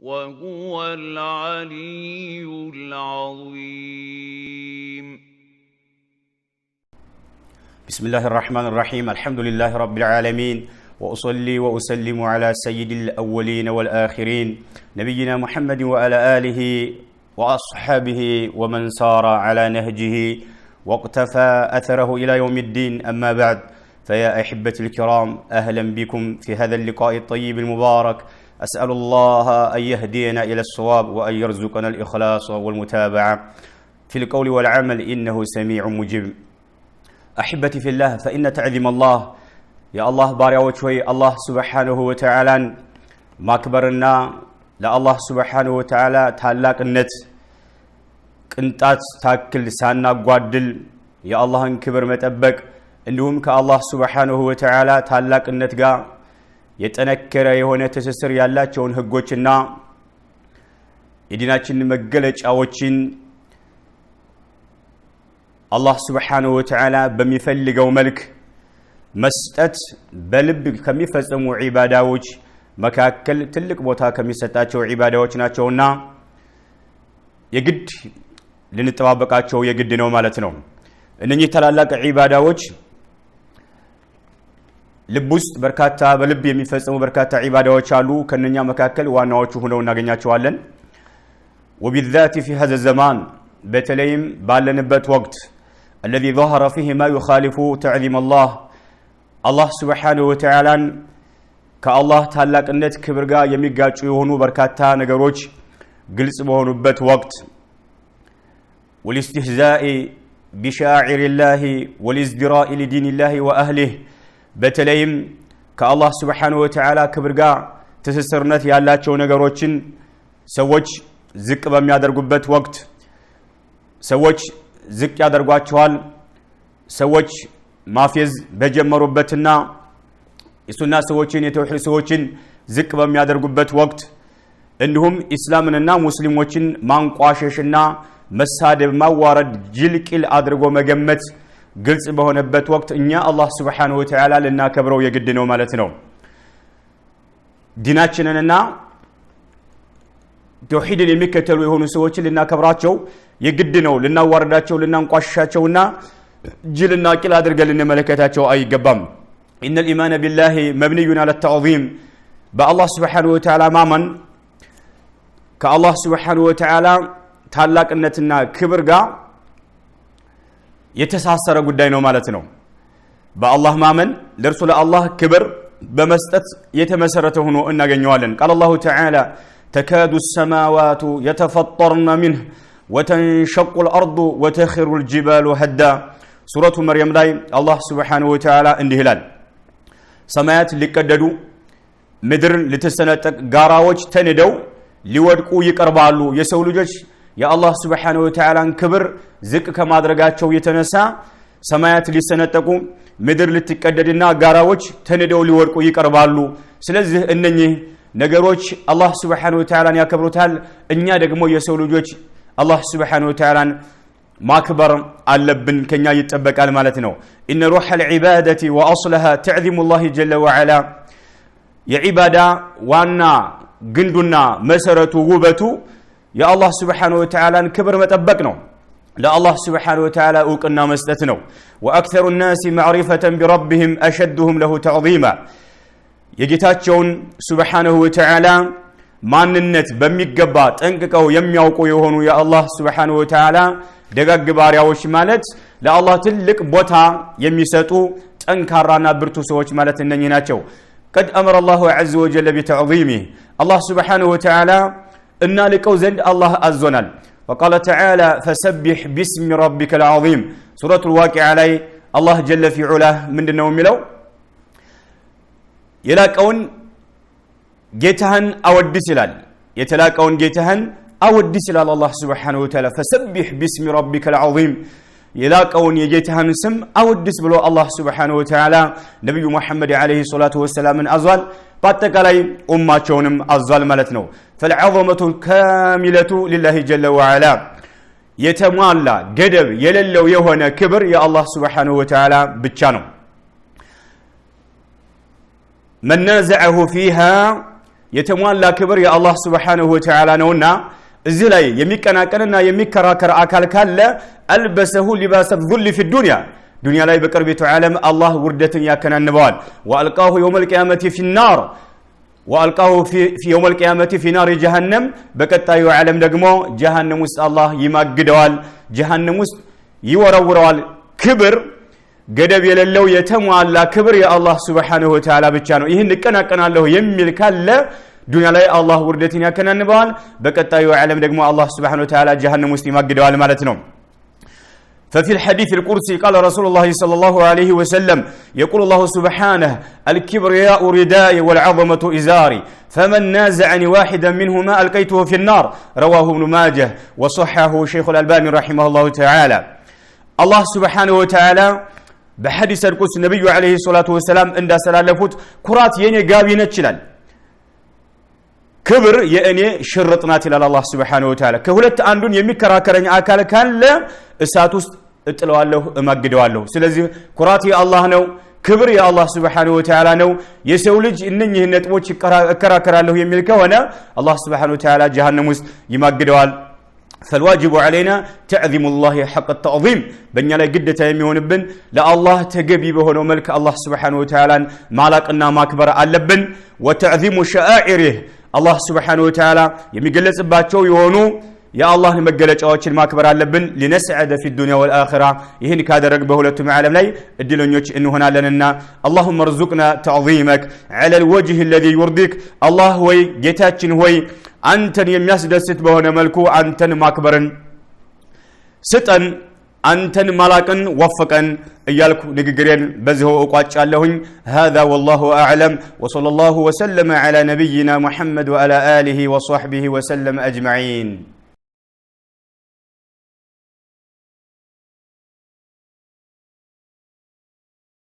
وهو العلي العظيم. بسم الله الرحمن الرحيم. الحمد لله رب العالمين، وأصلي وأسلم على سيد الأولين والآخرين نبينا محمد وعلى آله وأصحابه ومن سار على نهجه واقتفى أثره إلى يوم الدين. أما بعد، فيا أحبتي الكرام، أهلا بكم في هذا اللقاء الطيب المبارك. أسأل الله أن يهدينا إلى الصواب وأن يرزقنا الإخلاص والمتابعة في القول والعمل، إنه سميع مجيب. أحبتي في الله، فإن تعظيم الله يا الله بارياዎች ሆይ አላህ ሱብሓነሁ ወተዓላን ማክበርና ለአላህ ሱብሓነሁ ወተዓላ ታላቅነት ቅንጣት ታክል ሳናጓድል የአላህን ክብር መጠበቅ እንዲሁም ከአላህ ሱብሓነሁ ወተዓላ ታላቅነት ጋር የጠነከረ የሆነ ትስስር ያላቸውን ህጎችና የዲናችን መገለጫዎችን አላህ ሱብሓነሁ ወተዓላ በሚፈልገው መልክ መስጠት በልብ ከሚፈጸሙ ዒባዳዎች መካከል ትልቅ ቦታ ከሚሰጣቸው ዒባዳዎች ናቸውና የግድ ልንጠባበቃቸው የግድ ነው ማለት ነው። እነኚህ ታላላቅ ዒባዳዎች ልብ ውስጥ በልብ የሚፈጸሙ በርካታ ዒባዳዎች አሉ። ከነኛ መካከል ዋናዎቹ ሆነው እናገኛቸዋለን። وبالذات في هذا الزمان በተለይም ባለንበት ወቅት الذي ظهر فيه ما يخالف تعظيم الله سبحانه وتعالى ከአላህ ታላቅነት ክብር ጋር የሚጋጩ የሆኑ በርካታ ነገሮች ግልጽ በሆኑበት ወቅት والاستهزاء بشاعر الله والازدراء لدين الله وأهله በተለይም ከአላህ Subhanahu Wa Ta'ala ክብር ጋር ትስስርነት ያላቸው ነገሮችን ሰዎች ዝቅ በሚያደርጉበት ወቅት ሰዎች ዝቅ ያደርጓቸዋል። ሰዎች ማፌዝ በጀመሩበትና የሱና ሰዎችን የተውሂድ ሰዎችን ዝቅ በሚያደርጉበት ወቅት እንዲሁም እስላምንና ሙስሊሞችን ማንቋሸሽና መሳደብ ማዋረድ ጅልቅል አድርጎ መገመት ግልጽ በሆነበት ወቅት እኛ አላህ Subhanahu Wa Ta'ala ልናከብረው የግድ ነው ማለት ነው። ዲናችንንና ተውሂድን የሚከተሉ የሆኑ ሰዎችን ልናከብራቸው የግድ ነው። ልናዋርዳቸው ልናንቋሽሻቸውና ጅልና ቂል አድርገን ልንመለከታቸው አይገባም። إن الإيمان بالله مبني على التعظيم بالله سبحانه وتعالى ማመን ከአላህ Subhanahu Wa Ta'ala ታላቅነትና ክብር ጋር የተሳሰረ ጉዳይ ነው ማለት ነው። በአላህ ማመን ለርሱ ለአላህ ክብር በመስጠት የተመሰረተ ሆኖ እናገኘዋለን። قال الله تعالى تكاد السماوات يتفطرن منه وتنشق الأرض وتخر الجبال هدا سورة مريم ላይ አላህ Subhanahu Wa Ta'ala እንዲህ ይላል፣ ሰማያት ሊቀደዱ ምድር ልትሰነጠቅ ጋራዎች ተንደው ሊወድቁ ይቀርባሉ። የሰው ልጆች የአላህ Subhanahu Wa Ta'ala ክብር ዝቅ ከማድረጋቸው የተነሳ ሰማያት ሊሰነጠቁ ምድር ልትቀደድና ጋራዎች ተንደው ሊወድቁ ይቀርባሉ። ስለዚህ እነኚህ ነገሮች አላህ Subhanahu Wa Ta'ala ያከብሩታል። እኛ ደግሞ የሰው ልጆች አላህ Subhanahu Wa Ta'ala ማክበር አለብን፣ ከኛ ይጠበቃል ማለት ነው። إن روح العبادة وأصلها تعظيم الله جل وعلا የዒባዳ ዋና ግንዱና መሰረቱ ውበቱ የአላህ Subhanahu Wa Ta'ala ክብር መጠበቅ ነው። ለአላህ Subhanahu Wa Ta'ala እውቅና መስጠት ነው። وأكثر الناس معرفة بربهم أشدهم له تعظيما የጌታቸውን Subhanahu Wa Ta'ala ማንነት በሚገባ ጠንቅቀው የሚያውቁ የሆኑ የአላህ Subhanahu Wa Ta'ala ደጋግ ባሪያዎች ማለት ለአላህ ትልቅ ቦታ የሚሰጡ ጠንካራና ብርቱ ሰዎች ማለት እነኚህ ናቸው። قد أمر الله عز وجل بتعظيمه الله سبحانه وتعالى إن لقوا زند الله أزونال. وقال تعالى فسبح باسم ربك العظيم سورة الواقع علي الله جل في علاه من النوم لو يلاقون جيتهن أودي سلال يتلاقون جيتهن أودي سلال الله سبحانه وتعالى فسبح باسم ربك العظيم يلاقون يجيتهن سم أودي سبلو الله سبحانه وتعالى نبي محمد عليه الصلاة والسلام من أزوال باتكالي أماتشونم أزوال ملتنو فالعظمة الكاملة لله جل وعلا يتمالى قدر يللو يهونا كبر يا الله سبحانه وتعالى بتشانو من نازعه فيها የተሟላ ክብር የአላህ Subhanahu Wa Ta'ala ነውና እዚህ ላይ የሚቀናቀንና የሚከራከር አካል ካለ አልበሰሁ ሊባሰ الذل في الدنيا ዱንያ ላይ በቅርቢቱ ዓለም አላህ ውርደትን ያከናንበዋል ወአልቃሁ يوم القيامة في النار وألقاه في يوم القيامة في نار جهنم بكتايو عالم دغمو جهنم ውስጥ الله ይማግደዋል جهنم ውስጥ ይወረውረዋል ክብር ገደብ የሌለው የተሟላ ክብር የአላህ Subhanahu Wa Ta'ala ብቻ ነው ይሄን ልቀናቀናለሁ የሚል ካለ ዱንያ ላይ አላህ ውርደትን ያከናንበዋል በከታዩ ዓለም ደግሞ አላህ Subhanahu Wa Ta'ala جهنم ውስጥ ይማግደዋል ማለት ነው ففي الحديث القدسي قال رسول الله صلى الله عليه وسلم يقول الله سبحانه الكبرياء ردائي والعظمة إزاري فمن نازعني واحدا منهما ألقيته في النار رواه ابن ماجه وصححه شيخ الألباني رحمه الله تعالى الله سبحانه وتعالى بحديث القدس النبي عليه الصلاة والسلام عند سلالفوت كرات يني قابي نتشلال كبر يأني شرطنات إلى الله سبحانه وتعالى كهولت أندون يمكراكرن أكال كان لا እሳቱስ እጥለዋለሁ እማግደዋለሁ ስለዚህ ኩራት የአላህ ነው ክብር የአላህ Subhanahu Wa Ta'ala ነው የሰው ልጅ እነኚህ ነጥቦች ይከራከራለሁ የሚል ከሆነ አላህ Subhanahu Wa Ta'ala جهنم ውስጥ ይማግደዋል فالواجب علينا تعظيم الله حق التعظيم በእኛ ላይ ግዴታ የሚሆንብን ለአላህ ተገቢ በሆነው መልኩ አላህ Subhanahu Wa Ta'ala ማላቅና ማክበር አለብን وتعظيم شعائره አላህ Subhanahu Wa Ta'ala የሚገለጽባቸው የሆኑ يا الله መገለጫዎችን ማክበር አለብን لنسعد في الدنيا والآخرة ይህን ካደረግ በሁለቱም ዓለም ላይ እድለኞች እንሆናለንና اللهم ارزقنا تعظيمك على الوجه الذي يرضيك الله ሆይ ጌታችን ሆይ አንተን የሚያስደስት በሆነ መልኩ አንተን ማክበርን ስጠን አንተን ማላቅን ወፈቀን እያልኩ ንግግሬን በዚሁ እቋጫለሁኝ هذا والله أعلم وصلى الله وسلم على نبينا محمد وعلى آله وصحبه وسلم أجمعين